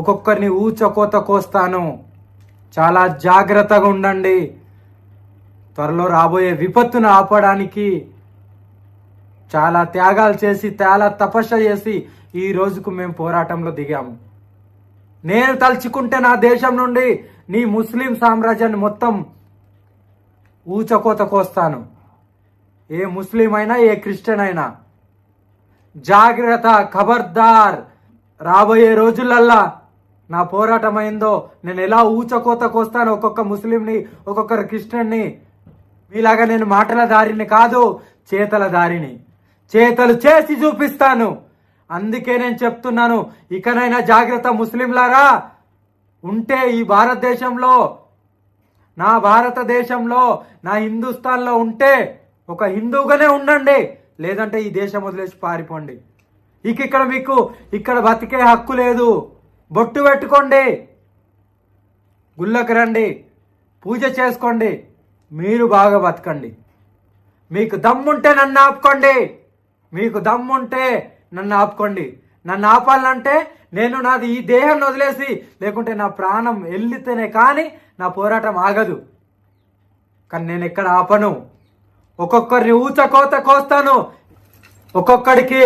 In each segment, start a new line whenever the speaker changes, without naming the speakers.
ఒక్కొక్కరిని ఊచకోత కోస్తాను. చాలా జాగ్రత్తగా ఉండండి. త్వరలో రాబోయే విపత్తును ఆపడానికి చాలా త్యాగాలు చేసి, చాలా తపస్సు చేసి ఈ రోజుకు మేము పోరాటంలో దిగాము. నేను తలుచుకుంటే నా దేశం నుండి నీ ముస్లిం సామ్రాజ్యాన్ని మొత్తం ఊచకోత కోస్తాను. ఏ ముస్లిం అయినా, ఏ క్రిస్టియన్ అయినా జాగ్రత్త, ఖబర్దార్. రాబోయే రోజులల్లా నా పోరాటం అయిందో నేను ఎలా ఊచకోత కోస్తాను ఒక్కొక్క ముస్లింని, ఒక్కొక్కరు క్రిస్టియన్ని. మీలాగా నేను మాటల దారిని కాదు, చేతల దారిని, చేతలు చేసి చూపిస్తాను. అందుకే నేను చెప్తున్నాను, ఇకనైనా జాగ్రత్త ముస్లింలారా. ఉంటే ఈ భారతదేశంలో, నా భారతదేశంలో, నా హిందుస్థాన్లో ఉంటే ఒక హిందువుగానే ఉండండి, లేదంటే ఈ దేశం వదిలేసి పారిపోండి. ఇక్కడ మీకు ఇక్కడ బతికే హక్కు లేదు. బొట్టు పెట్టుకోండి, గుళ్ళకి రండి, పూజ చేసుకోండి, మీరు బాగా బతకండి. మీకు దమ్ముంటే నన్ను ఆపుకోండి, మీకు దమ్ముంటే నన్ను ఆపుకోండి. నన్ను ఆపాలంటే నేను నాది ఈ దేహం వదిలేసి, లేకుంటే నా ప్రాణం వెళ్ళితేనే కానీ నా పోరాటం ఆగదు. కానీ నేను ఎక్కడ ఆపను. ఒక్కొక్కరిని ఊచకోత కోస్తాను. ఒక్కొక్కడికి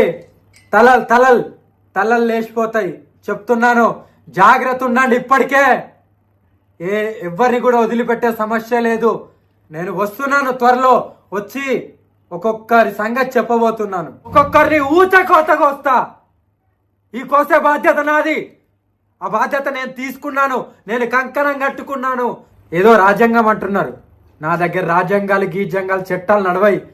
తలలు లేచిపోతాయి. చెప్తున్నాను, జాగ్రత్త ఉండండి. ఇప్పటికే ఎవరిని కూడా వదిలిపెట్టే సమస్య లేదు. నేను వస్తున్నాను, త్వరలో వచ్చి ఒక్కొక్కరి సంగతి చెప్పబోతున్నాను. ఒక్కొక్కరిని ఊచకోత కోస్తా. ఈ కోసే బాధ్యత నాది. ఆ బాధ్యత నేను తీసుకున్నాను. నేను కంకణం కట్టుకున్నాను. ఏదో రాజ్యాంగం అంటున్నారు. నా దగ్గర రాజ్యాంగాలు, గీజ్యాంగాలు, చట్టాలు నడవై.